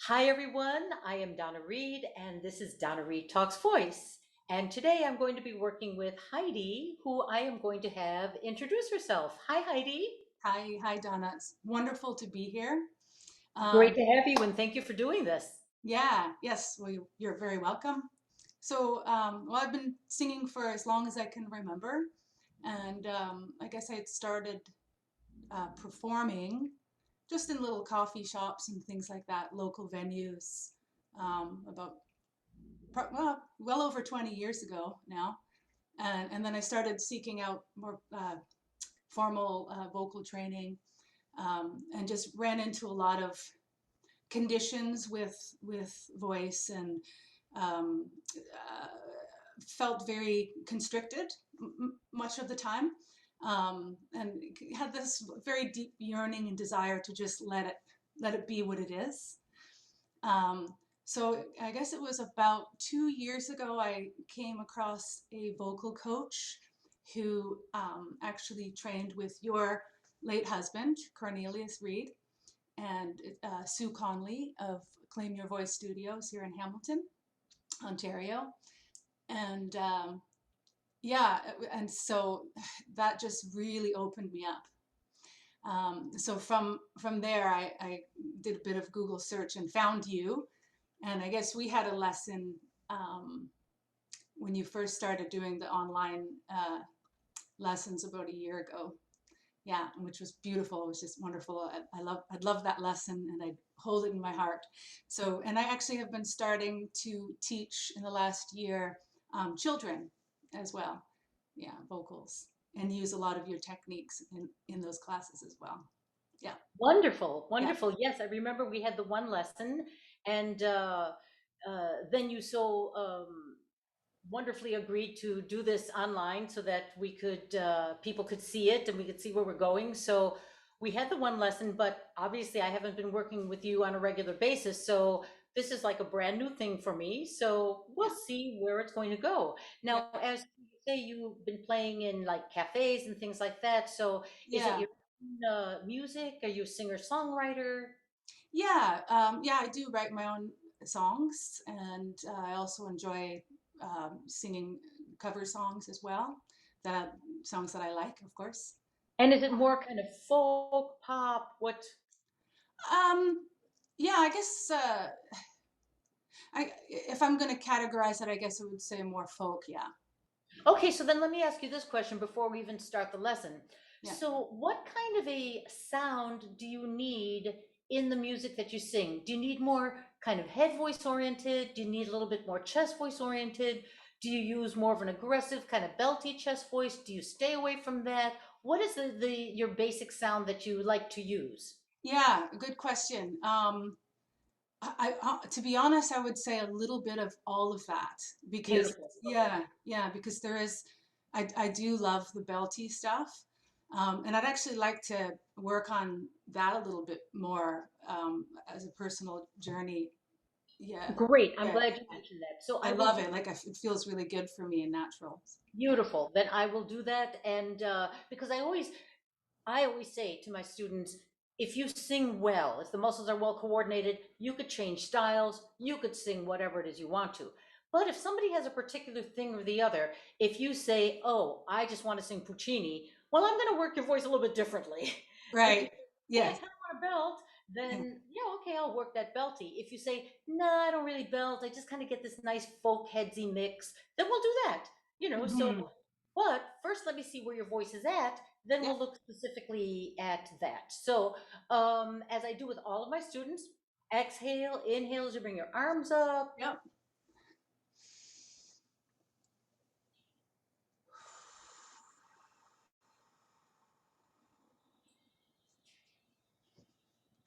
Hi, everyone. I am Donna Reed, and this is Donna Reed Talks Voice. And today I'm going to be working with Heidi, who I am going to have introduce herself. Hi, Heidi. Hi, Donna. It's wonderful to be here. Great Um, to have you, and thank you for doing this. yeah, yes, well, you're very welcome. Well, I've been singing for as long as I can remember, and I guess I had started performing just in little coffee shops and things like that, local venues, about well over 20 years ago now, and then I started seeking out more formal vocal training, and just ran into a lot of conditions with voice and um, uh, felt very constricted much of the time, and had this very deep yearning and desire to just let it be what it is. Um, so I guess it was about 2 years ago I came across a vocal coach who actually trained with your late husband, Cornelius Reed, and Sue Conley of Claim Your Voice Studios here in Hamilton, Ontario. And yeah, and so that just really opened me up. So from there, I did a bit of Google search and found you. And I guess we had a lesson um, when you first started doing the online lessons about a year ago. Yeah, which was beautiful. It was just wonderful. I'd love that lesson, and I hold it in my heart. So, and I actually have been starting to teach in the last year children as well. Yeah, vocals, and use a lot of your techniques in those classes as well. Yeah, Wonderful, yeah, wonderful. Yes, I remember we had the one lesson, and then you so wonderfully agreed to do this online so that we could people could see it and we could see where we're going. So we had the one lesson, but obviously I haven't been working with you on a regular basis, so this is like a brand new thing for me, so we'll yeah, see where it's going to go. yeah, Now, as you say, you've been playing in like cafes and things like that, so is it yeah, your music? Are you a singer songwriter? yeah. Yeah, I do write my own songs, and I also enjoy singing cover songs as well. That songs that I like, of course. And is it more kind of folk pop? What? Um, yeah, I guess if I'm going to categorize it, I guess I would say more folk. Yeah, Okay, so then let me ask you this question before we even start the lesson. yeah, So, what kind of a sound do you need in the music that you sing? Do you need more kind of head voice oriented? Do you need a little bit more chest voice oriented? Do you use more of an aggressive kind of belty chest voice? Do you stay away from that? What is the your basic sound that you like to use? yeah. Good question. To be honest, I would say a little bit of all of that because Beautiful. Okay. yeah, because I do love the belty stuff, and I'd actually like to work on that a little bit more as a personal journey. Yeah, Great. I'm yeah, glad you mentioned that. So I I will love do it. Like it feels really good for me and natural. Yeah, beautiful. Then I will do that. And because I always say to my students, if you sing well, if the muscles are well coordinated, you could change styles, you could sing whatever it is you want to. But if somebody has a particular thing or the other, if you say, oh, I just want to sing Puccini, well, I'm going to work your voice a little bit differently. If you right. say, hey, I Yes. kind of want a belt, Yeah. then yeah, okay, I'll work that belty. If you say, no, I don't really belt, I just kind of get this nice folk headsy mix, then we'll do that. So, Hmm. but first let me see where your voice is at, then Yeah. we'll look specifically at that. So, as I do with all of my students, exhale, inhale as you bring your arms up. Yeah.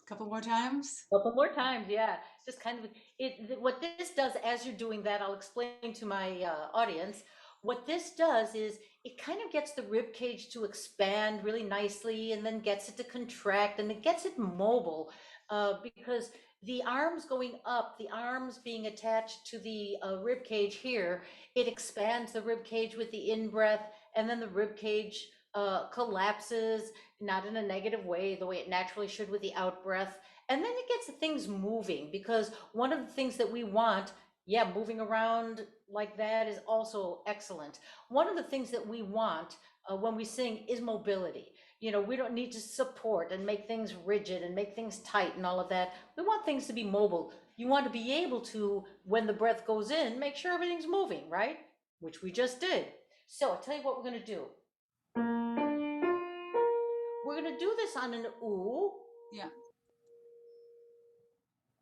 A couple more times. Couple more times, yeah. Just kind of what this does as you're doing that, I'll explain to my audience. What this does is it kind of gets the rib cage to expand really nicely and then gets it to contract and it gets it mobile because the arms going up, the arms being attached to the rib cage here, it expands the rib cage with the in breath and then the rib cage collapses. not in a negative way, the way it naturally should with the out breath. And then it gets the things moving because one of the things that we want, yeah, moving around like that is also excellent. One of the things that we want when we sing is mobility. You know, we don't need to support and make things rigid and make things tight and all of that. We want things to be mobile. You want to be able to, when the breath goes in, make sure everything's moving, right? Which we just did. So I'll tell you what we're going to do. We're going to do this on an ooh. Yeah.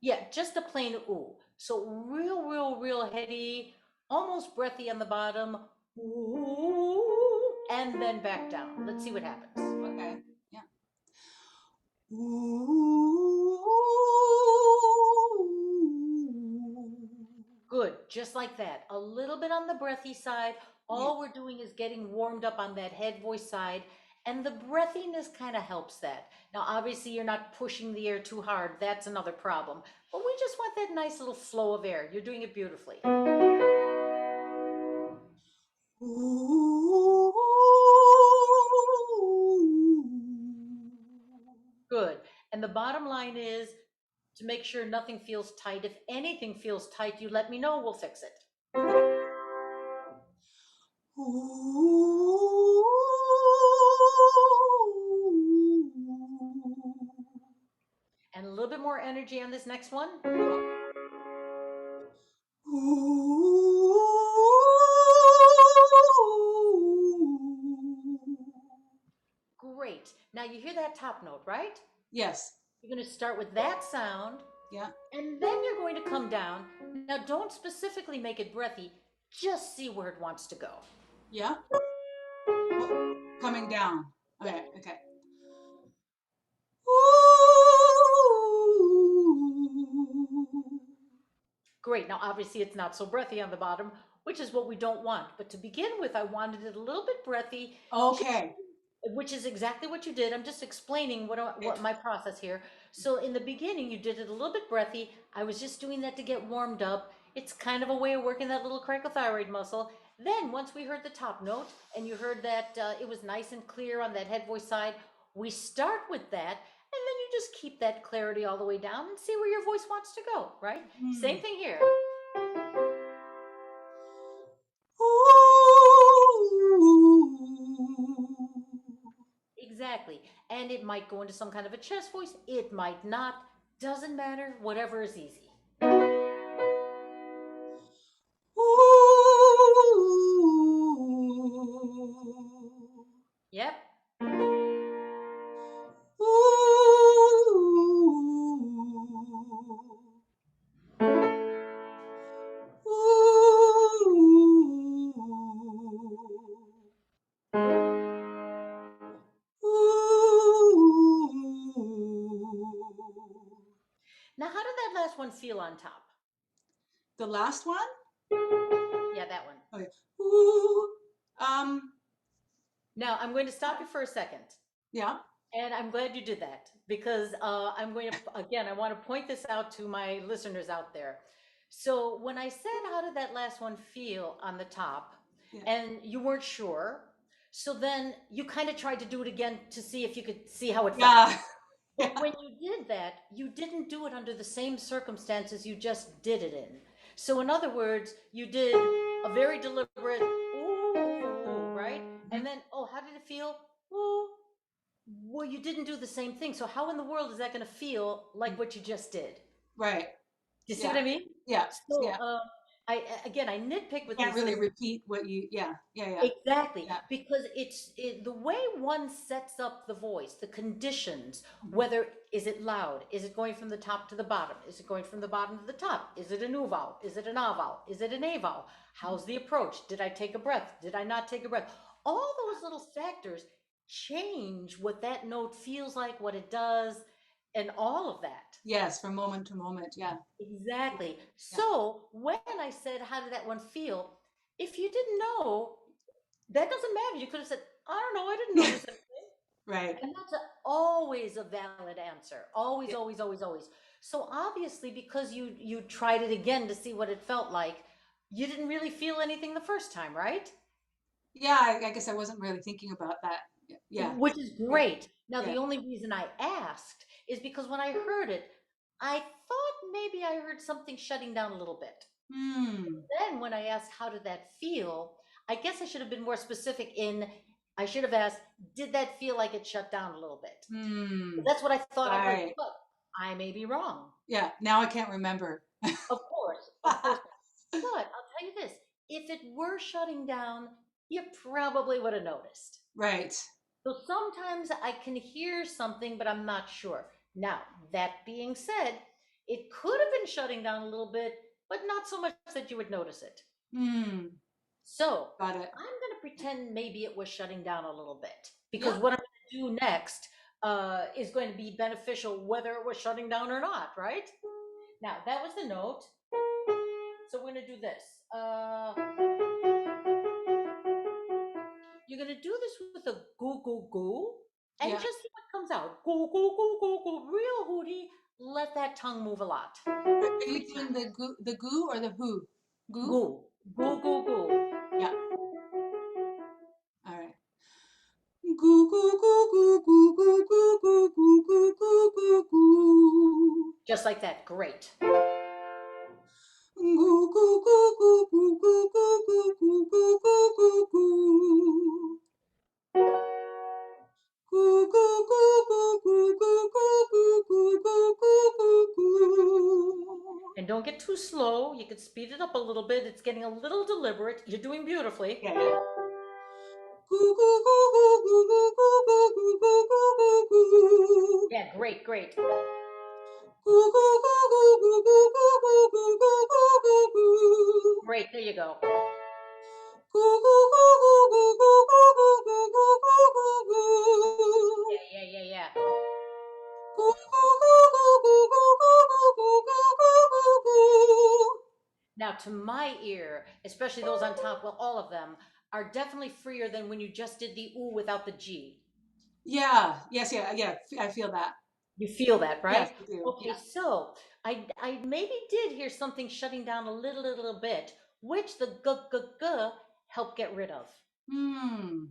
Yeah, just a plain ooh. So real, real, real heady, almost breathy on the bottom. Ooh, and then back down. Let's see what happens. Okay. Yeah. Ooh. Good, just like that. A little bit on the breathy side. Yeah. All we're doing is getting warmed up on that head voice side, and the breathiness kind of helps that. Now, obviously, you're not pushing the air too hard. That's another problem. But we just want that nice little flow of air. You're doing it beautifully. Ooh. Good. And the bottom line is to make sure nothing feels tight. If anything feels tight, you let me know. We'll fix it. Ooh. And a little bit more energy on this next one. Great. Now you hear that top note, right? Yes. You're going to start with that sound, Yeah. and then you're going to come down. Now, don't specifically make it breathy, just see where it wants to go. Yeah. Coming down. Okay. Okay. Great. Now, obviously, it's not so breathy on the bottom, which is what we don't want. But to begin with, I wanted it a little bit breathy, Okay. which is exactly what you did. I'm just explaining what my process here. So in the beginning, you did it a little bit breathy. I was just doing that to get warmed up. It's kind of a way of working that little cricothyroid muscle. Then once we heard the top note and you heard that it was nice and clear on that head voice side, we start with that. And then you just keep that clarity all the way down and see where your voice wants to go, right? Same thing here. Exactly. And it might go into some kind of a chest voice. It might not. Doesn't matter. Whatever is easy. Yep. Now, how did that last one feel on top? The last one? Yeah, that one. Okay. Ooh. Now, I'm going to stop you for a second. Yeah. And I'm glad you did that because I'm going to, again, I want to point this out to my listeners out there. So when I said, how did that last one feel on the top? Yeah. And you weren't sure. So then you kind of tried to do it again to see if you could see how it felt. Yeah. But when you did that, you didn't do it under the same circumstances you just did it in. So in other words, you did a very deliberate, ooh, right? And then, oh, how did it feel? Ooh. Well, you didn't do the same thing. So how in the world is that going to feel like what you just did? Right. Do you see Yeah. what I mean? Yeah. So Yeah. I nitpick with Can't these really things. repeat what you. Yeah. Yeah. Yeah. Exactly, Yeah. because the way one sets up the voice, the conditions, Mhm. whether is it loud, is it going from the top to the bottom, is it going from the bottom to the top, is it a nu vowel, is it an a vowel, is it an a vowel, how's the approach, did I take a breath, did I not take a breath? All those little factors change what that note feels like, what it does, and all of that. Yes, from moment to moment. Yeah. Exactly. Yeah. So when I said, how did that one feel? If you didn't know, that doesn't matter. You could have said, I don't know, I didn't notice anything. Right. And that's always a valid answer. Always, Yeah. always, always, always. So obviously, because you tried it again to see what it felt like, you didn't really feel anything the first time, right? Yeah. I guess I wasn't really thinking about that. Yeah. Which is Yeah. great. Now, Yeah. the only reason I asked is because when I heard it, I thought maybe I heard something shutting down a little bit. Hmm. Then when I asked, how did that feel? I guess I should have been more specific I should have asked, did that feel like it shut down a little bit? Hmm. That's what I thought I heard, Right. but I may be wrong. Yeah. Now I can't remember. Of course. But I'll tell you this, if it were shutting down, you probably would have noticed. Right. So sometimes I can hear something, but I'm not sure. Now, that being said, it could have been shutting down a little bit, but not so much that you would notice it. Hmm. So Got it. I'm going to pretend maybe it was shutting down a little bit because Yep. what I'm going to do next is going to be beneficial whether it was shutting down or not, right? Now, that was the note. So we're going to do this. You're going to do this with a goo goo goo and Yeah. just see what comes out. Goo goo goo goo goo. Real hooty. Let that tongue move a lot. Are you 3 doing times. the goo or the who? Goo? Goo. Goo goo goo. Yeah. All right. Goo goo goo goo goo goo goo goo goo goo goo goo goo. Just like that. Great. Goo goo goo goo goo goo goo goo goo goo goo goo goo. Goo goo goo goo goo goo goo goo goo goo goo goo. And don't get too slow. You could speed it up a little bit. It's getting a little deliberate. You're doing beautifully. Yeah, yeah. Goo goo goo goo goo goo goo goo goo goo goo goo goo. Yeah, great, great. Goo goo goo goo goo goo goo goo goo goo goo goo goo. Great. There you go. Goo goo goo goo goo goo goo goo goo goo goo goo goo. Yeah. Goo goo goo goo goo goo goo goo goo goo goo goo. Now, to my ear, especially those on top, well, all of them are definitely freer than when you just did the ooh without the G. Yeah. Yes. Yeah. Yeah. I feel that. You feel that, Yes, right? I do. Okay, Yeah. so I maybe did hear something shutting down a little bit, which the g g g helped get rid of. Hmm.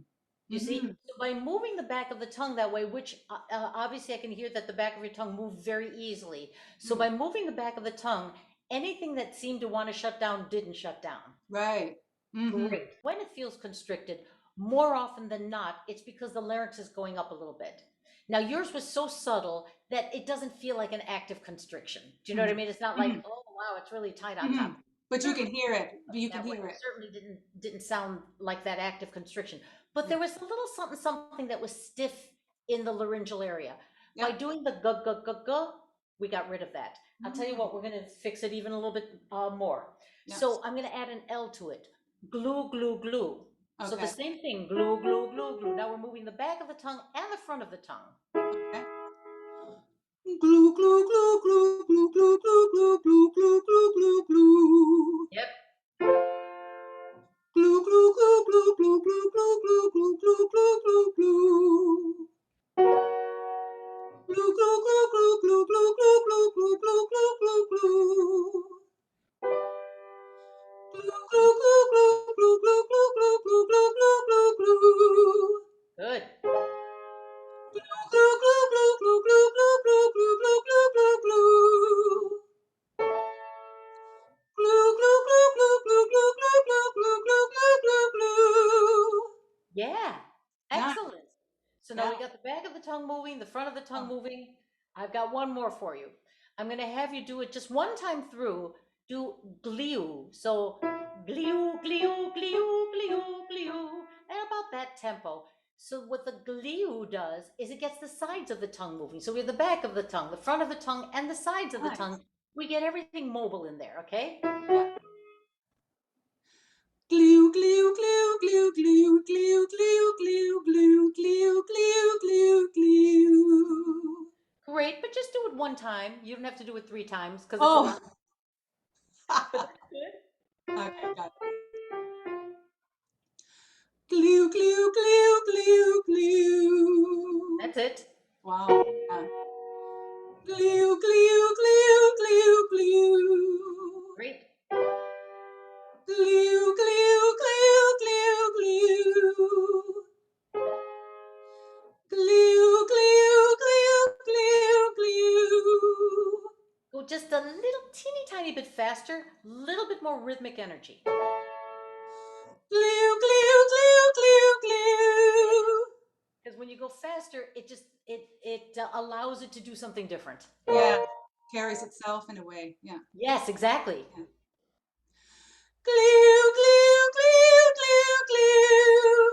You Mm-hmm. see, so by moving the back of the tongue that way, which obviously I can hear that the back of your tongue moved very easily. So Mm. by moving the back of the tongue, anything that seemed to want to shut down didn't shut down. Right. Mm-hmm. Great. When it feels constricted, more often than not, it's because the larynx is going up a little bit. Now, yours was so subtle that it doesn't feel like an active constriction. Do you know what I mean? It's not like, Mm-hmm. oh wow, it's really tight on Mm-hmm. top. But you can Certainly hear it. You can that way. hear it. Certainly didn't sound like that active constriction. But Yeah. there was a little something that was stiff in the laryngeal area. By Yep. doing the g g g g, we got rid of that. I'll tell you Mm. what, we're going to fix it even a little bit more. Yep. So I'm going to add an L to it. Glue, glue, glue. So the Okay. same thing, glue, glue, glue, glue. Now we're moving the back of the tongue and the front of the tongue. Okay. Glue, glue, glue, glue, glue, glue, glue, glue, glue, glue, glue, glue, glue. Yep. Glue, glue, glue, glue, glue, glue, glue, glue, glue, glue, glue, glue, glue. Glue, glue, glue, glue, glue, glue, glue, glue, glue, glue, glue, glue, glue. Glue, glue, glue, glue, glue, glue, glue, glue, glue, glue, glue, glue, glue. Good. Glue, glue, glue, glue, glue, glue, glue, glue, glue, glue, glue, glue. Glue, glue, glue, glue, glue, glue, glue, glue, glue, glue, glue, glue. Yeah. Nice. Excellent. So now Yeah. we got the back of the tongue moving, the front of the tongue Oh, moving. I've got one more for you. I'm going to have you do it just one time through. Do gliu. So gliu, gliu, gliu, gliu, gliu. And about that tempo. So what the gliu does is it gets the sides of the tongue moving. So we have the back of the tongue, the front of the tongue, and the sides of the nice. tongue. We get everything mobile in there, okay? Yeah. Glue, glue, glue, glue, glue, glue, glue, glue, glue, glue, glue, glue, glue. Great, but just do it one time. You don't have to do it 3 times because it's a Oh, lot, but that's good. okay, got it. Glue, glue, glue, glue, glue. That's it. Wow. Yeah. Glue, glue, glue, glue, glue. Great. Glue, glue, glue, glue, glue. Glue, glue, just a little teeny tiny bit faster, little bit more rhythmic energy. Glue, glue, glue, glue, glue. Because when you go faster, it allows it to do something different. Yeah, carries itself in a way. Yeah. Yes, exactly. Yeah. Glue, glue, glue, glue, glue.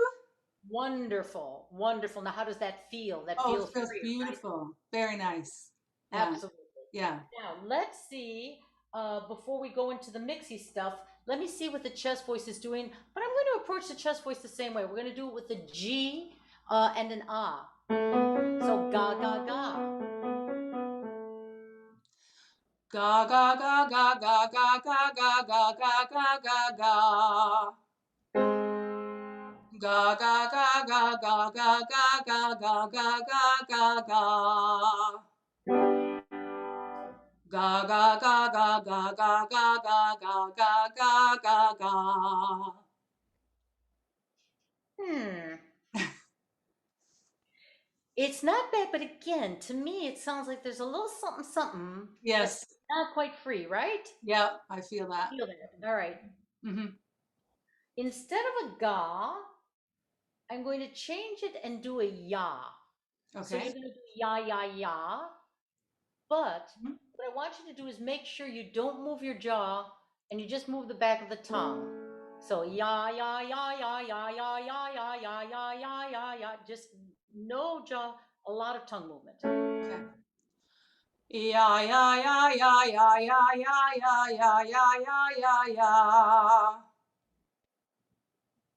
Wonderful, wonderful. Now, how does that feel? That Oh, it feels feels freer, right? beautiful. Very nice. Yeah, Absolutely. yeah. Now, let's see, before we go into the mixy stuff, let me see what the chest voice is doing. But I'm going to approach the chest voice the same way. We're going to do it with a G and an ah. So, ga, ga, ga. Ga ga ga ga ga ga ga ga ga ga ga ga ga. Ga ga ga ga ga ga ga ga ga ga ga ga ga. Ga ga ga ga ga ga ga ga ga ga ga ga ga. Hmm. It's not bad, but again, to me, it sounds like there's a little something, something that's Yes. not quite free, right? Yeah, I feel that. Feel that. All right. Hmm. Instead of a ga, I'm going to change it and do a ya. So you're Okay. going to do ya, ya, ya. But Mhm. what I want you to do is make sure you don't move your jaw and you just move the back of the tongue. So ya, ya, ya, ya, ya, ya, ya, ya, ya, ya, ya, ya, ya. Just no jaw, a lot of tongue movement. Okay. Ya ya ya ya ya ya ya ya ya ya ya ya ya.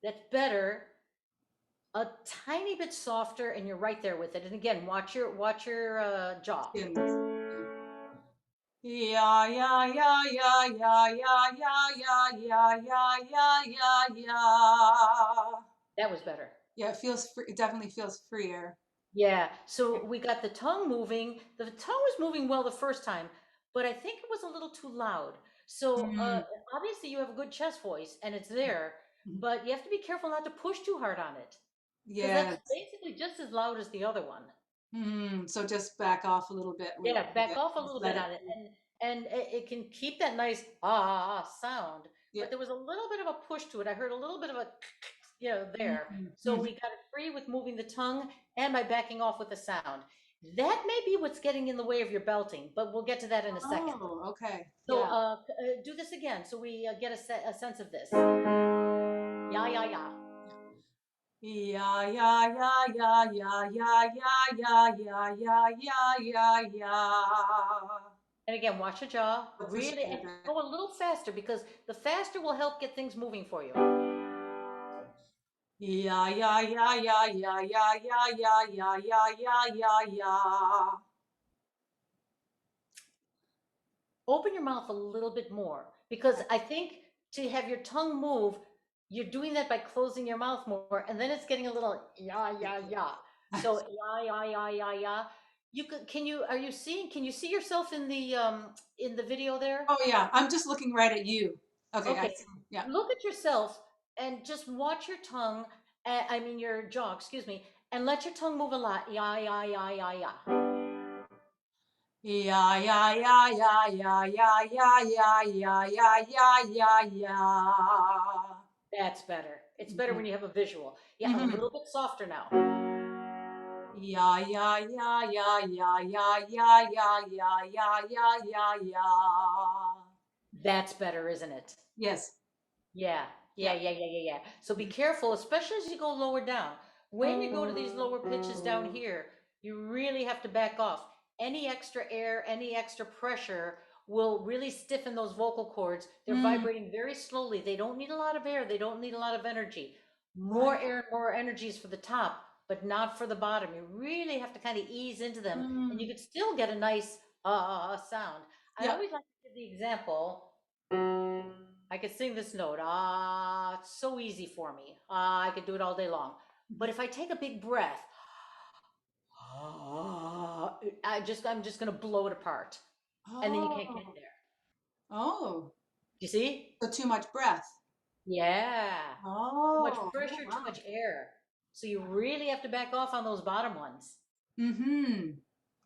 That's better. A tiny bit softer, and you're right there with it. And again, watch your jaw. Skins. Yeah. Ya ya ya ya ya ya ya ya ya ya ya ya. That was better. Yeah, it feels free. It definitely feels freer. Yeah. So we got the tongue moving. The tongue was moving well the first time, but I think it was a little too loud. So Mm. obviously you have a good chest voice and it's there, Mhm. but you have to be careful not to push too hard on it because that's Yes. basically just as loud as the other one. So just back off a little bit Yeah, with back it. off a Just little let bit it. on it, and it can keep that nice sound. Yeah. But there was a little bit of a push to it. I heard a little bit of a there. So Mm-hmm. we got it free with moving the tongue and by backing off with the sound. That may be what's getting in the way of your belting, but we'll get to that in a second. Oh, okay. So Yeah. do this again so we get a sense of this. Yeah, yeah, yeah. Yeah, yeah, yeah, yeah, yeah, yeah, yeah, yeah, yeah, yeah, yeah, yeah, yeah. And again, watch your jaw. So push Really, it a and bit. go a little faster because the faster will help get things moving for you. Yeah, yeah, yeah, yeah, yeah, yeah, yeah, yeah, yeah, yeah, yeah, yeah, yeah. Open your mouth a little bit more because I think to have your tongue move, you're doing that by closing your mouth more, and then it's getting a little yeah, yeah, yeah. So yeah, yeah, yeah, yeah, yeah. You could, can you, are you seeing, can you see yourself in the video there? Oh yeah, I'm just looking right at you. Okay, I Okay, see. Yeah. look at yourself and just watch your tongue, I mean your jaw, excuse me, and let your tongue move a lot. Yeah, yeah, yeah, yeah, yeah. Yeah, yeah, yeah, yeah, yeah, yeah, yeah, yeah, yeah, yeah, yeah, yeah, yeah. That's better. It's better Mhm. when you have a visual. Yeah, a Mhm. little bit softer now. Yeah, yeah, yeah, yeah, yeah, yeah, yeah, yeah, yeah, yeah, yeah, yeah, yeah. That's better, isn't it? Yes. Yeah, Yeah. yeah, yeah, yeah, yeah, yeah. So be careful, especially as you go lower down. When you go to these lower pitches down here, you really have to back off. Any extra air, any extra pressure will really stiffen those vocal cords. They're Mm, vibrating very slowly. They don't need a lot of air. They don't need a lot of energy. More right. air and more energy is for the top, but not for the bottom. You really have to kind of ease into them, and you Mm, could still get a nice sound. I yeah. always like to give the example. I could sing this note. It's so easy for me. I could do it all day long. But Mhm. if I take a big breath, I'm just gonna blow it apart, and then you can't get Oh, there. oh. You see? So too much breath. Yeah. Too much Oh, oh, pressure, too wow. much air. So you really have to back off on those bottom ones Mm-hmm.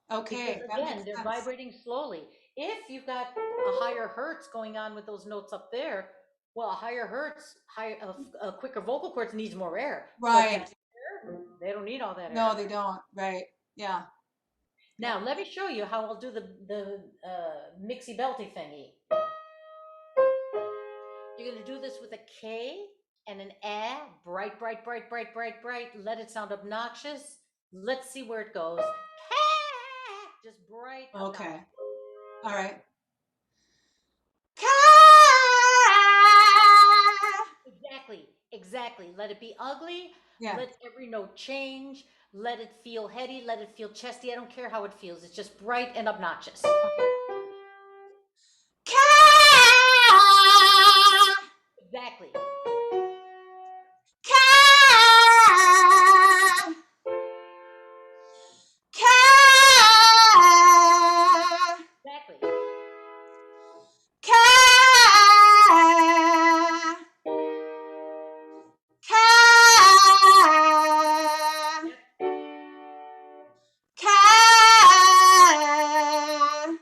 because Okay, that makes again, they're sense. vibrating slowly. If you've got a higher hertz going on with those notes up there, well, a higher hertz, a quicker vocal cords needs more air. But down Right. here, they don't need all that No, air. they don't. Right. Yeah. Now, let me show you how I'll do the mixy belty thingy. You're going to do this with a K and an A, bright, bright, bright, bright, bright, bright. Let it sound obnoxious. Let's see where it goes. Just bright, Okay. obnoxious. All right. Exactly, exactly. Let it be ugly. Yeah. Let every note change. Let it feel heady. Let it feel chesty. I don't care how it feels. It's just bright and obnoxious. Exactly. Exactly.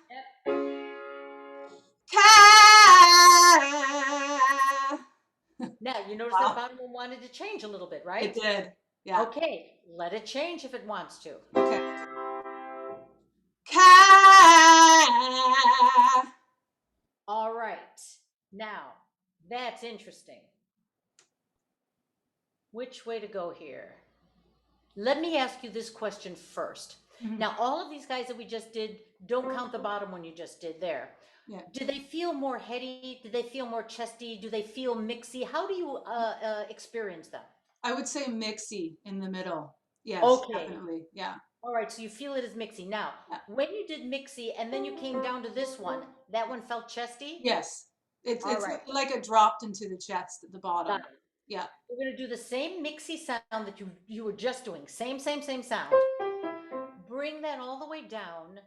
Yep. Yep. Now, you notice that Wow. bottom one wanted to change a little bit, right? It did. Yeah. Okay, let it change if it wants to. Okay. All right. Now, that's interesting. Which way to go here? Let me ask you this question first. Mhm. Now, all of these guys that we just did, don't count the bottom one you just did there. Yeah. Do they feel more heady? Do they feel more chesty? Do they feel mixy? How do you experience them? I would say mixy in the middle. Yes, Okay. definitely. Yeah. All right, so you feel it as mixy. Now, Yeah. when you did mixy and then you came down to this one, that one felt chesty? Yes. It's All right, like it dropped into the chest at the bottom. got it. Yeah. We're gonna do the same mixy sound that you were just doing. Same, same, same sound. Bring that all the way down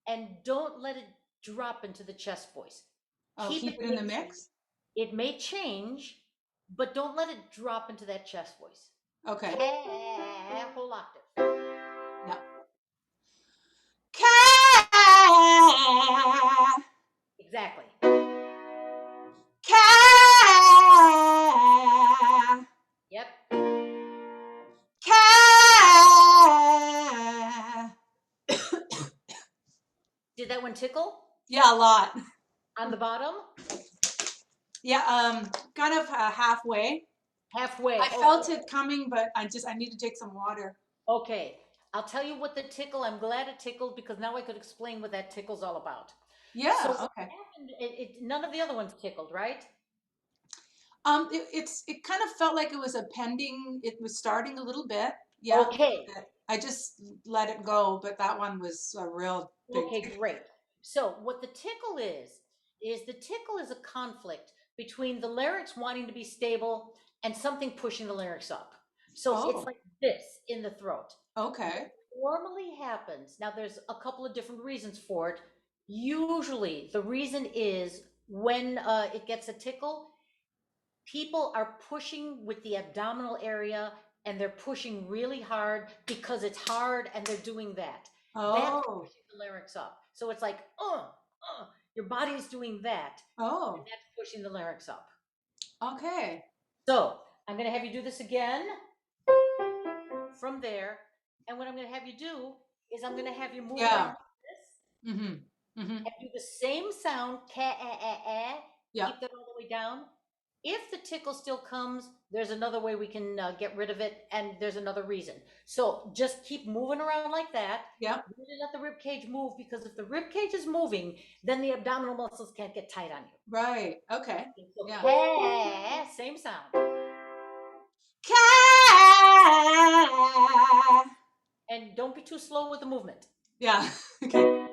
and don't let it drop into the chest voice. Oh, Keep keep it it in the mixy. mix. It may change, but don't let it drop into that chest voice. Okay. Whole octave. Yeah. Exactly. Yep. Did that one tickle Yeah, a lot. on the bottom? Yeah, kind of halfway. Halfway. I felt it coming, but I need to take some water. Okay. I'll tell you what the tickle, I'm glad it tickled because now I could explain what that tickle's all about. Yeah, So what okay. happened, none of the other ones tickled, right? It kind of felt like it was a pending. It was starting a little bit. Yeah. Okay. I just let it go, but that one was a real big. Okay, great. So what the tickle is the tickle is a conflict between the larynx wanting to be stable and something pushing the larynx up. So it's Oh, like this in the throat. okay. What normally happens, now there's a couple of different reasons for it. Usually the reason is when it gets a tickle, people are pushing with the abdominal area and they're pushing really hard because it's hard and they're doing that. That's Oh, pushing the larynx up. So it's like, your body's doing that, and oh, that's pushing the larynx up. okay. So I'm going to have you do this again from there. And what I'm going to have you do is I'm going to have you move Yeah. around like this Mm-hmm. Mm-hmm. and do the same sound, Yeah. keep that all the way down. If the tickle still comes, there's another way we can get rid of it, and there's another reason. So just keep moving around like that. Yeah. Really let the rib cage move, because if the rib cage is moving, then the abdominal muscles can't get tight on you. Right. Okay. So Yeah. same sound. And don't be too slow with the movement. Yeah. Okay.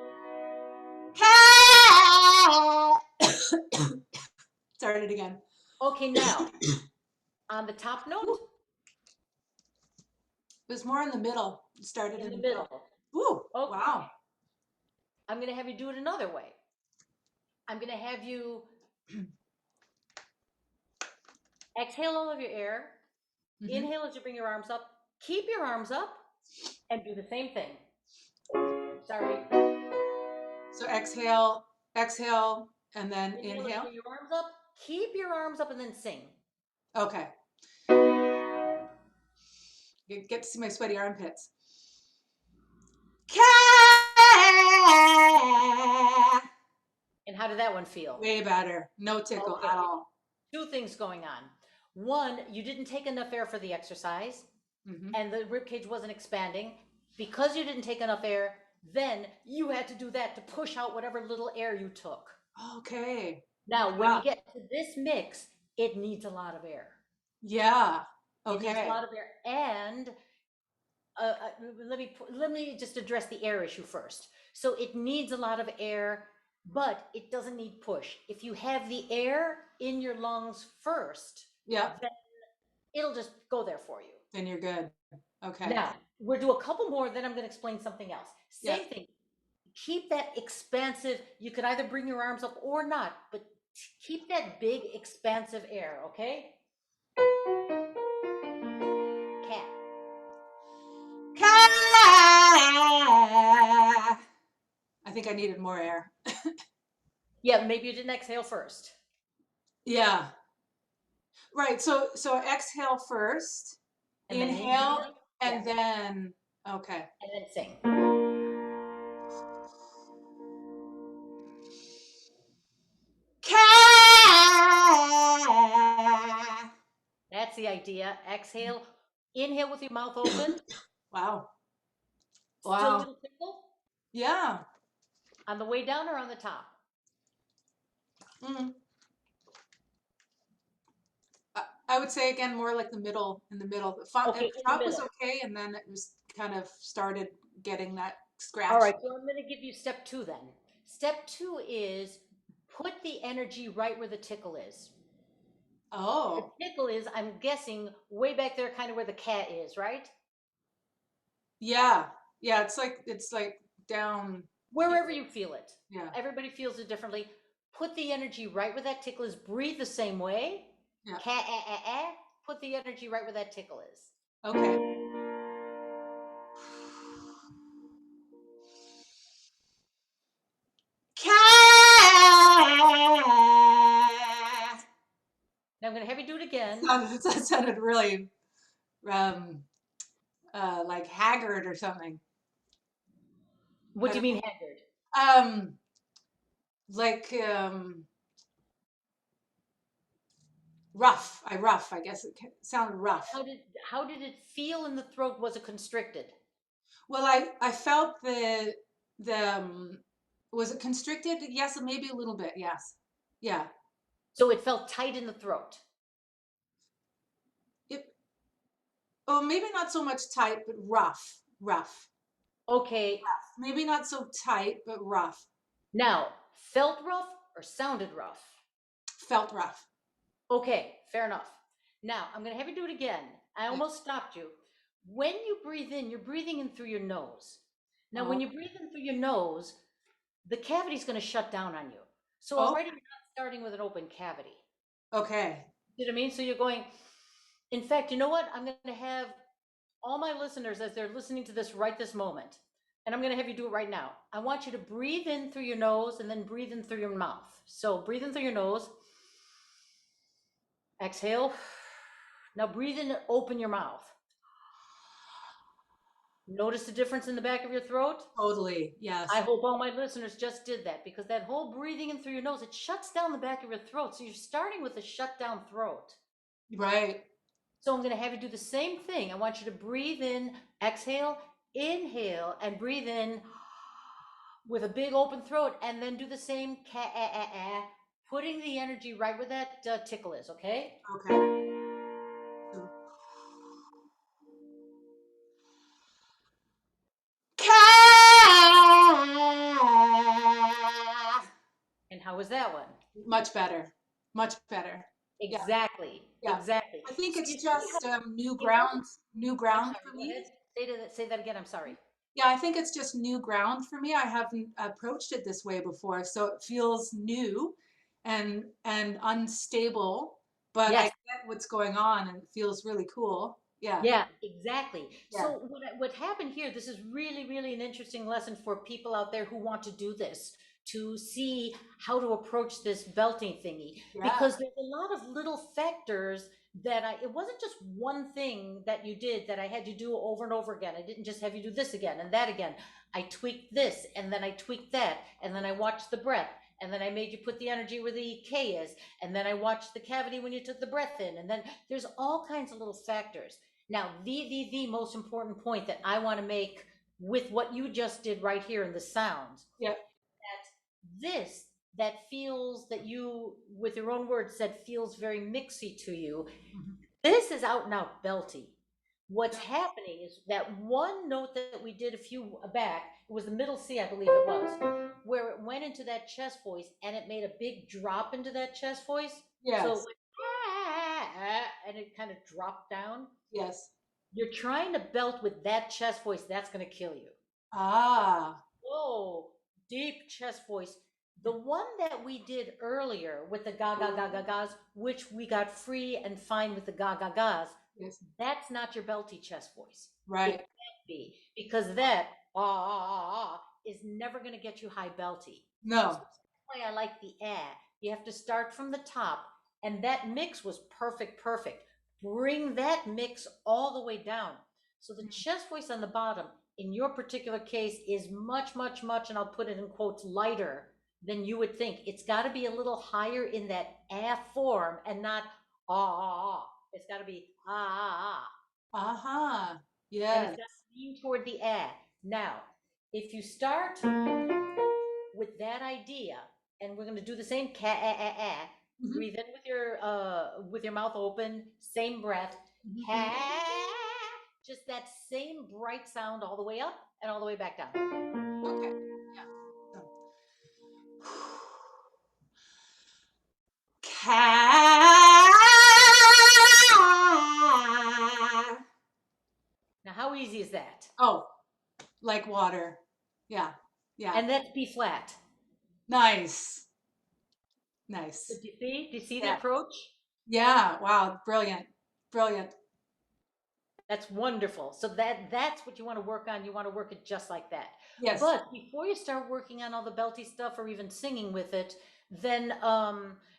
Start it again. Okay, now on the top note, It was more in the middle. It started in in the the middle. middle. Ooh, Okay. wow. I'm going to have you do it another way. I'm going to have you exhale all of your air. Mm-hmm. Inhale as you bring your arms up. Keep your arms up and do the same thing. Sorry. So exhale exhale, and then Inhale and inhale. throw your arms up. Keep your arms up and then sing. Okay. Get to see my sweaty armpits. And how did that one feel? Way better. No tickle Okay, at all. two things going on. One, you didn't take enough air for the exercise, Hmm. and the rib cage wasn't expanding. Because you didn't take enough air, then you had to do that to push out whatever little air you took. Okay. Now, when Wow. you get to this mix, it needs a lot of air. Yeah. It needs a Okay. lot of air, and let me just address the air issue first. So it needs a lot of air, but it doesn't need push. If you have the air in your lungs first, Yeah. then it'll just go there for you. Then you're good. Okay. Now, we'll do a couple more, then I'm going to explain something else. Yeah. Same thing. Keep that expansive, you could either bring your arms up or not, but keep that big, expansive air, okay? Cat. I think I needed more air. Yeah, maybe you didn't exhale first. Yeah. Right. So exhale first, And then inhale, inhale. and Yes. then okay. And then sing. That's the idea. Exhale. Inhale with your mouth open. Wow. Still a Wow. little tickle. Yeah. On the way down or on the top? Mm. I would say again more like the middle, in the middle. Okay, The in the top was middle. okay, and then it was kind of started getting that All scratch. right, so I'm going to give you step two then. Step two is put the energy right where the tickle is. The Oh, tickle is, I'm guessing, way back there, kind of where the cat is, right? yeah. Yeah, it's like down here. Wherever you feel it. Yeah. Everybody feels it differently. Put the energy right where that tickle is. Breathe the same way. Yeah. Cat, put the energy right where that tickle is. Okay. Now I'm going to have you do it again. That sounded really um like haggard or something. What I do you don't mean haggard? like rough. I guess it sounded rough. How did it feel in the throat? Was it constricted? Well, I felt the was it constricted? Yes, maybe a little bit. Yes. Yeah. So it felt tight in the throat. It oh, maybe not so much tight, but rough. Rough. Okay, Maybe not so tight, but rough. now felt rough or sounded rough? Felt rough. Okay, fair enough. Now I'm going to have you do it again. I Yeah. almost stopped you. When you breathe in, you're breathing in through your nose. Now, when Oh. you breathe in through your nose, the cavity is going to shut down on you. So Oh. already you're not starting with an open cavity. Okay. You know what I mean? So you're going, in fact, you know what? I'm going to have all my listeners, as they're listening to this right this moment, and I'm going to have you do it right now. I want you to breathe in through your nose and then breathe in through your mouth. So breathe in through your nose, exhale. Now breathe in and open your mouth. Notice the difference in the back of your throat? Totally. Yes. I hope all my listeners just did that, because that whole breathing in through your nose, it shuts down the back of your throat. So you're starting with a shut down throat. Right. So I'm going to have you do the same thing. I want you to breathe in, exhale, inhale, and breathe in with a big open throat, and then do the same, putting the energy right where that tickle is, okay? Okay. So, And how was that one? much better. Much better. Yeah. Exactly, Yeah. exactly. I think So you it's see how just new it goes? ground, new I'm ground sorry, for go ahead. me. Say that again, I'm sorry. Yeah, I think it's just new ground for me. I haven't approached it this way before, so it feels new and unstable, but I Yes. get what's going on and it feels really cool. Yeah. Yeah, exactly. Yeah. So what happened here, this is really, really an interesting lesson for people out there who want to do this. to see how to approach this belting thingy, Yeah. because there's a lot of little factors that it wasn't just one thing that you did that I had you do over and over again. I didn't just have you do this again and that again. I tweaked this and then I tweaked that and then I watched the breath and then I made you put the energy where the K is and then I watched the cavity when you took the breath in, and then there's all kinds of little factors. Now, the most important point that I want to make with what you just did right here in the sounds, Yep. that this that feels that you, with your own words, said feels very mixy to you, Mhm. this is out and out belty. What's happening is that one note that we did a few back, it was the middle C, I believe it was, where it went into that chest voice and it made a big drop into that chest voice. So it Yes. went, and it kind of dropped down. Yes. You're trying to belt with that chest voice, that's going to kill you. Ah. Oh, deep chest voice. The one that we did earlier with the ga ga ga ga ga's, which we got free and fine with the ga ga ga's, Yes. that's not your belty chest voice. It Right. can't be, because that is never going to get you high belty. So No. that's why I like the You have to start from the top, and that mix was perfect, perfect. Bring that mix all the way down. So the chest voice on the bottom, in your particular case, is much, much, much, and I'll put it in quotes, lighter than you would think. It's got to be a little higher in that form and not ah. It's got to be ah. Aha. And Yes. it's got to lean toward the Now, if you start with that idea, and we're going to do the same Mhm. breathe in with your mouth open, same breath, Mhm. just that same bright sound all the way up and all the way back down. Okay. Yeah. So. Cat. Now, how easy is that? Oh, like water. Yeah. Yeah. And that's B flat. Nice. So Nice. do you see? Do you see the Yeah. approach? Yeah. Wow. Brilliant. Brilliant. That's wonderful. So that's what you want to work on. You want to work it just like that. Yes. But before you start working on all the belty stuff or even singing with it, then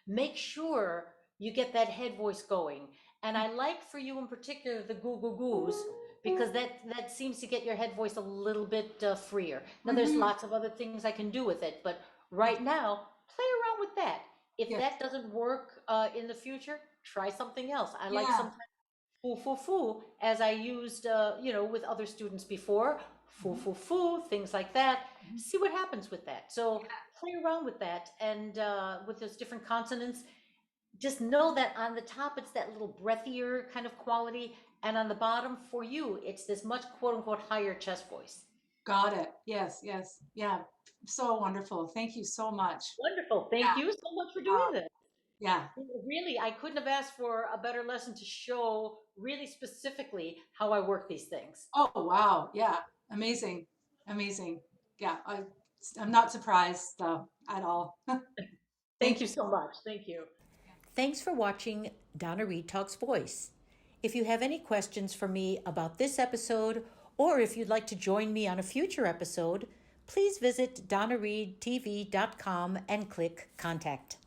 make sure you get that head voice going. And I like for you in particular the goo goo goos, because that seems to get your head voice a little bit freer. Now there's Mhm. lots of other things I can do with it, but right now play around with that. If Yes. that doesn't work in the future, try something else. I like Yeah. sometimes foo foo foo, as I used with other students before, foo foo foo, things like that. Mhm. See what happens with that. So play around with that, and with those different consonants. Just know that on the top it's that little breathier kind of quality, and on the bottom for you it's this much quote unquote higher chest voice. Got it. Yes. Yes. Yeah. So wonderful. Thank you so much. Wonderful. Yeah. Thank you so much for doing this. Yeah. Really, I couldn't have asked for a better lesson to show really specifically how I work these things. Oh, wow. Yeah. Amazing. Amazing. Yeah. I'm not surprised though at all. Thank Thank you you. so much. Thank you. Thanks for watching Donna Reed Talks Voice. If you have any questions for me about this episode, or if you'd like to join me on a future episode, please visit donnareedtv.com and click Contact.